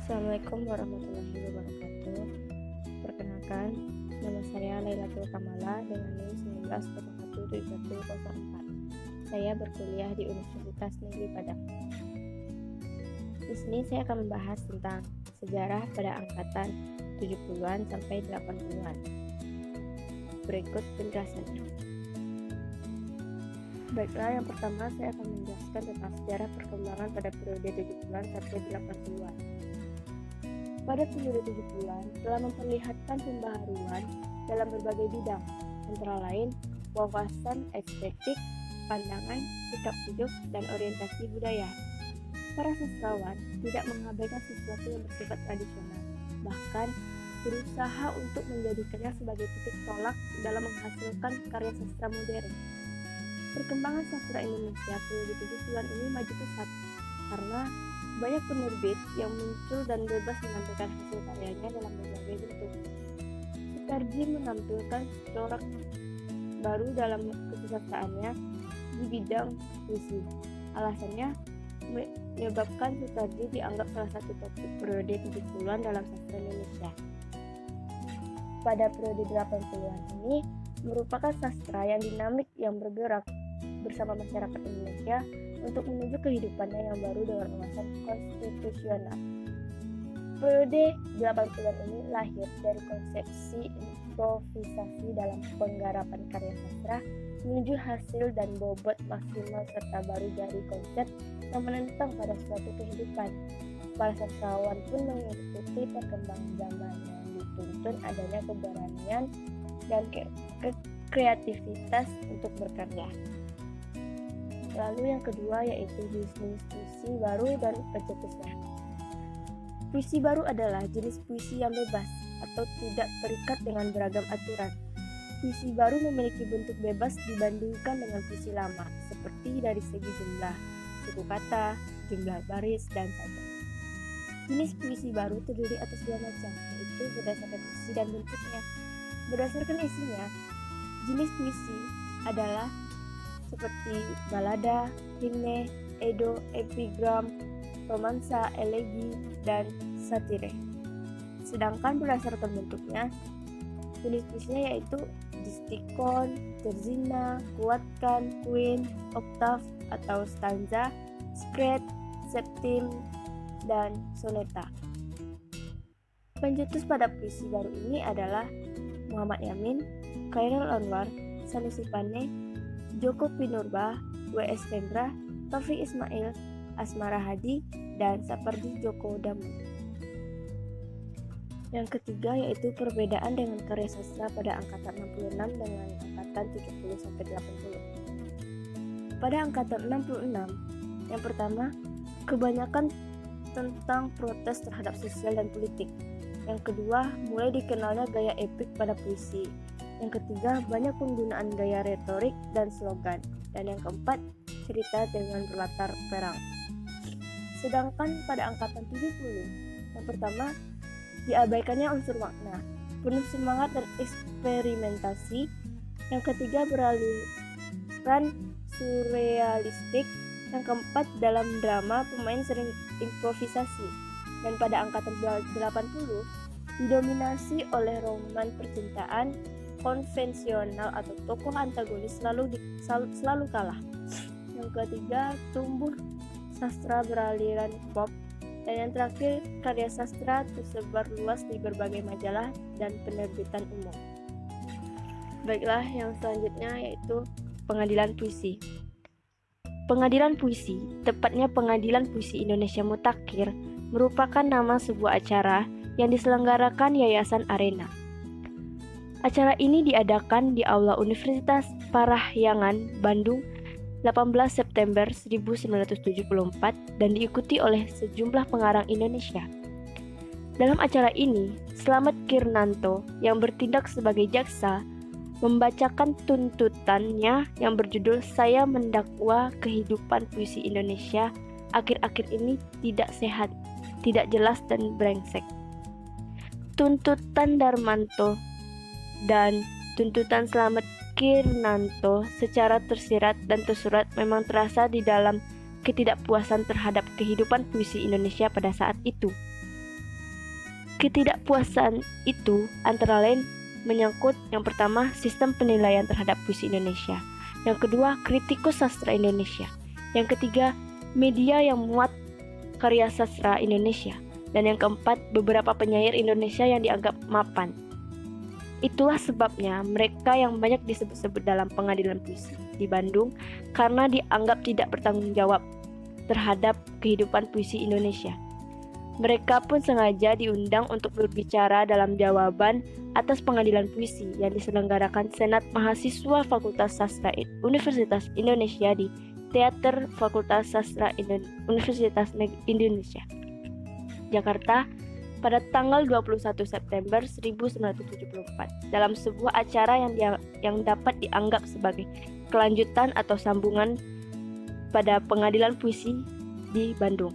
Assalamualaikum warahmatullahi wabarakatuh. Perkenalkan, nama saya Lailatul Kamala dengan NIM 19017104. Saya berkuliah di Universitas Negeri Padang. Di sini saya akan membahas tentang sejarah pada angkatan 70-an sampai 80-an. Berikut penjelasannya. Baiklah, yang pertama saya akan menjelaskan tentang sejarah perkembangan pada periode 70-an sampai 80-an. Pada periode 70-an telah memperlihatkan pembaharuan dalam berbagai bidang, antara lain wawasan estetik, pandangan, sikap hidup, dan orientasi budaya. Para sastrawan tidak mengabaikan sesuatu yang bersifat tradisional, bahkan berusaha untuk menjadikannya sebagai titik tolak dalam menghasilkan karya sastra modern. Perkembangan sastra Indonesia periode 70-an ini maju pesat karena banyak penerbit yang muncul dan bebas menampilkan hasil karyanya dalam berbagai bentuk. Sutarji menampilkan corak baru dalam kesusastraannya di bidang puisi. Alasannya menyebabkan Sutarji dianggap salah satu topik periode 70-an dalam sastra Indonesia. Pada periode 80-an ini merupakan sastra yang dinamik yang bergerak bersama masyarakat Indonesia untuk menuju kehidupannya yang baru dengan wawasan konstitusional. Periode 80-an ini lahir dari konsepsi improvisasi dalam penggarapan karya sastra menuju hasil dan bobot maksimal serta baru dari konsep yang menentang pada suatu kehidupan. Para sastrawan pun mengikuti perkembangan zaman yang dituntun adanya keberanian dan kreativitas untuk berkarya. Lalu yang kedua yaitu jenis puisi baru dan pencetusnya. Puisi baru adalah jenis puisi yang bebas atau tidak terikat dengan beragam aturan. Puisi baru memiliki bentuk bebas dibandingkan dengan puisi lama, seperti dari segi jumlah, suku kata, jumlah baris, dan saja. Jenis puisi baru terdiri atas dua macam, yaitu berdasarkan isi dan bentuknya. Berdasarkan isinya, jenis puisi adalah seperti balada, himne, edo, epigram, romansa, elegi, dan satire. Sedangkan berdasarkan bentuknya, jenis puisinya yaitu distikon, terzina, kuatkan, queen, oktav atau stanza, skret, septim, dan soneta. Pencetus pada puisi baru ini adalah Muhammad Yamin, Khairul Anwar, Sanusi Pane, Djoko Pinurba, W.S. Tendra, Taufik Ismail, Asmara Hadi, dan Sapardi Djoko Damu. Yang ketiga yaitu perbedaan dengan karya sastra pada angkatan 66 dengan angkatan 70-80. Pada angkatan 66, yang pertama, kebanyakan tentang protes terhadap sosial dan politik. Yang kedua, mulai dikenalnya gaya epik pada puisi. Yang ketiga, banyak penggunaan gaya retorik dan slogan. Dan yang keempat, cerita dengan berlatar perang. Sedangkan pada angkatan 70, yang pertama, diabaikannya unsur makna, penuh semangat dan eksperimentasi. Yang ketiga, beraliran surrealistik. Yang keempat, dalam drama, pemain sering improvisasi. Dan pada angkatan 80, didominasi oleh roman percintaan konvensional atau tokoh antagonis selalu kalah. Yang ketiga, tumbuh sastra beraliran pop. Dan yang terakhir, karya sastra tersebar luas di berbagai majalah dan penerbitan umum. Baiklah, yang selanjutnya yaitu Pengadilan Puisi. Pengadilan Puisi, tepatnya Pengadilan Puisi Indonesia Mutakhir, merupakan nama sebuah acara yang diselenggarakan Yayasan Arena. Acara ini diadakan di Aula Universitas Parahyangan, Bandung, 18 September 1974 dan diikuti oleh sejumlah pengarang Indonesia. Dalam acara ini, Slamet Kirnanto yang bertindak sebagai jaksa membacakan tuntutannya yang berjudul "Saya Mendakwa Kehidupan Puisi Indonesia Akhir-akhir ini Tidak Sehat, Tidak Jelas dan Brengsek". Tuntutan Darmanto dan tuntutan Slamet Kirnanto secara tersirat dan tersurat memang terasa di dalam ketidakpuasan terhadap kehidupan puisi Indonesia pada saat itu. Ketidakpuasan itu antara lain menyangkut yang pertama sistem penilaian terhadap puisi Indonesia, yang kedua kritikus sastra Indonesia, yang ketiga media yang muat karya sastra Indonesia, dan yang keempat beberapa penyair Indonesia yang dianggap mapan. Itulah sebabnya mereka yang banyak disebut-sebut dalam pengadilan puisi di Bandung karena dianggap tidak bertanggung jawab terhadap kehidupan puisi Indonesia. Mereka pun sengaja diundang untuk berbicara dalam jawaban atas pengadilan puisi yang diselenggarakan Senat Mahasiswa Fakultas Sastra Universitas Indonesia di Teater Fakultas Sastra Universitas Indonesia, Jakarta pada tanggal 21 September 1974 dalam sebuah acara yang dapat dianggap sebagai kelanjutan atau sambungan pada pengadilan puisi di Bandung.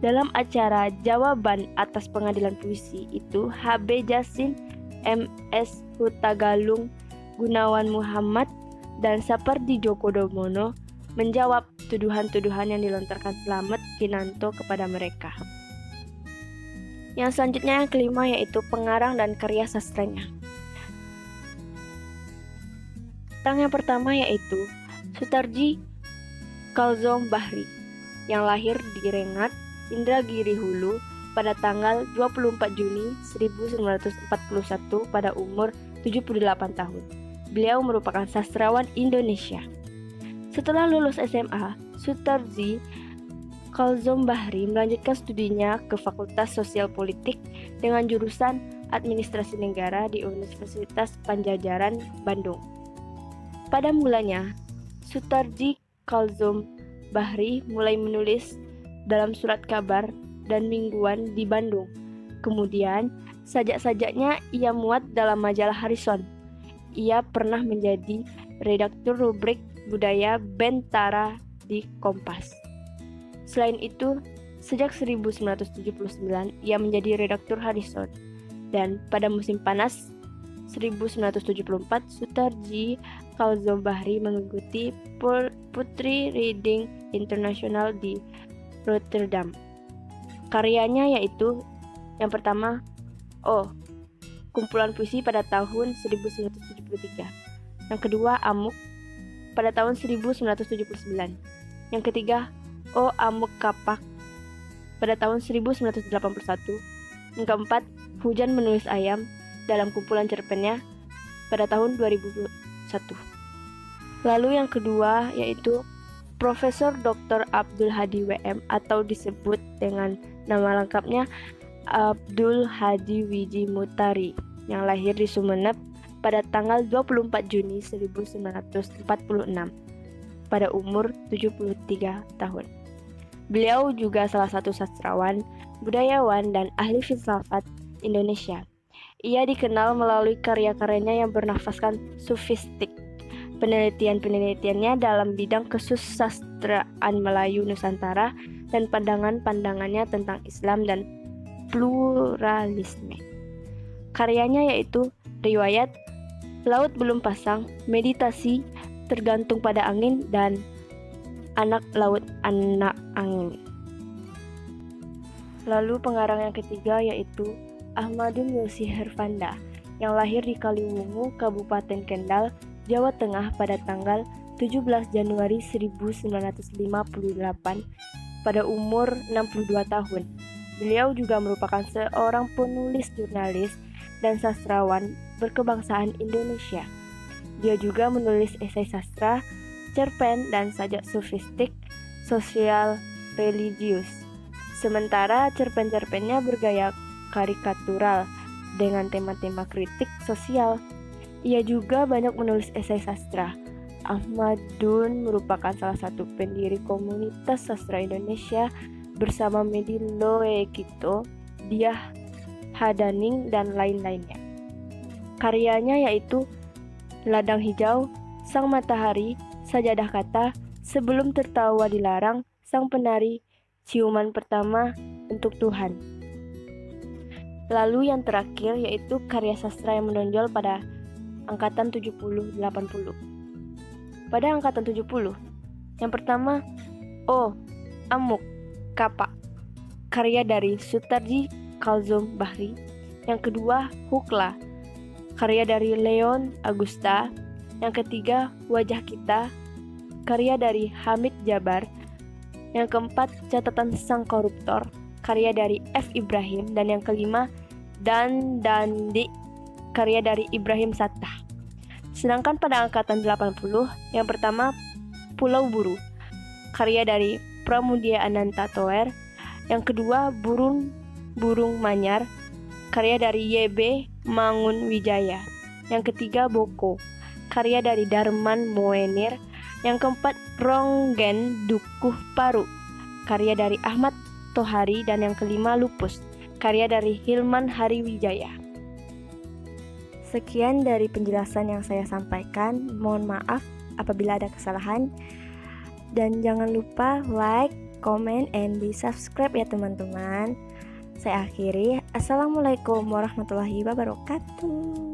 Dalam acara jawaban atas pengadilan puisi itu, H.B. Jasin, M.S. Hutagalung, Gunawan Muhammad, dan Sapardi Djoko Damono menjawab tuduhan-tuduhan yang dilontarkan Slamet Kinanto kepada mereka. Yang selanjutnya yang kelima yaitu pengarang dan karya sastranya. Tentang yang pertama yaitu Sutarji Khalzom Bahri yang lahir di Rengat, Indragiri Hulu pada tanggal 24 Juni 1941 pada umur 78 tahun. Beliau merupakan sastrawan Indonesia. Setelah lulus SMA, Sutarji Khalzom Bahri melanjutkan studinya ke Fakultas Sosial Politik dengan jurusan Administrasi Negara di Universitas Padjadjaran, Bandung. Pada mulanya, Sutarji Khalzom Bahri mulai menulis dalam surat kabar dan mingguan di Bandung. Kemudian, sajak-sajaknya ia muat dalam majalah Harrison. Ia pernah menjadi redaktur rubrik budaya Bentara di Kompas. Selain itu, sejak 1979 ia menjadi redaktur Harrison. Dan pada musim panas 1974, Sutarji Khalzom Bahri mengikuti Putri Reading International di Rotterdam. Karyanya yaitu yang pertama, kumpulan puisi pada tahun 1973. Yang kedua, Amuk pada tahun 1979. Yang ketiga, Amuk Kapak pada tahun 1981. Yang keempat, Hujan Menulis Ayam dalam kumpulan cerpennya pada tahun 2001. Lalu yang kedua yaitu Profesor Dr. Abdul Hadi WM atau disebut dengan nama lengkapnya Abdul Hadi Wiji Mutari yang lahir di Sumeneb pada tanggal 24 Juni 1946 pada umur 73 tahun. Beliau juga salah satu sastrawan, budayawan, dan ahli filsafat Indonesia. Ia dikenal melalui karya-karyanya yang bernafaskan sufistik. Penelitian-penelitiannya dalam bidang kesusastraan Melayu Nusantara dan pandangan-pandangannya tentang Islam dan pluralisme. Karyanya yaitu riwayat, Laut Belum Pasang, Meditasi, Tergantung pada Angin, dan Anak Laut Anak Angin. Lalu pengarang yang ketiga yaitu Ahmadun Yosi Herfanda yang lahir di Kaliwungu, Kabupaten Kendal, Jawa Tengah pada tanggal 17 Januari 1958 pada umur 62 tahun. Beliau juga merupakan seorang penulis jurnalis dan sastrawan berkebangsaan Indonesia. Dia juga menulis esai sastra, cerpen, dan sajak sofistik sosial religius. Sementara cerpen-cerpennya bergaya karikatural dengan tema-tema kritik sosial. Ia juga banyak menulis esai sastra. Ahmadun merupakan salah satu pendiri komunitas sastra Indonesia bersama Medi Loekito, Diah Hadaning, dan lain-lainnya. Karyanya yaitu Ladang Hijau, Sang Matahari, Sajadah Kata, Sebelum Tertawa Dilarang, Sang Penari, Ciuman Pertama, Untuk Tuhan. Lalu yang terakhir yaitu karya sastra yang menonjol pada angkatan 70-80. Pada angkatan 70, yang pertama, Amuk Kapak, karya dari Sutarji Kalzum Bahri. Yang kedua, Hukla, karya dari Leon Agusta. Yang ketiga, Wajah Kita, karya dari Hamid Jabar. Yang keempat, Catatan Sang Koruptor, karya dari F. Ibrahim. Dan yang kelima, Dan Dandi, karya dari Ibrahim Sattah. Sedangkan pada angkatan 80, yang pertama Pulau Buru, karya dari Pramudia Ananta Toer. Yang kedua, Burung Manyar, karya dari YB Mangun Wijaya. Yang ketiga, Boko, karya dari Darman Moenir. Yang keempat, Ronggen Dukuh Paru, karya dari Ahmad Tohari. Dan yang kelima, Lupus, karya dari Hilman Hariwijaya. Sekian dari penjelasan yang saya sampaikan. Mohon maaf apabila ada kesalahan. Dan jangan lupa like, comment, and di subscribe ya teman-teman. Saya akhiri. Assalamualaikum warahmatullahi wabarakatuh.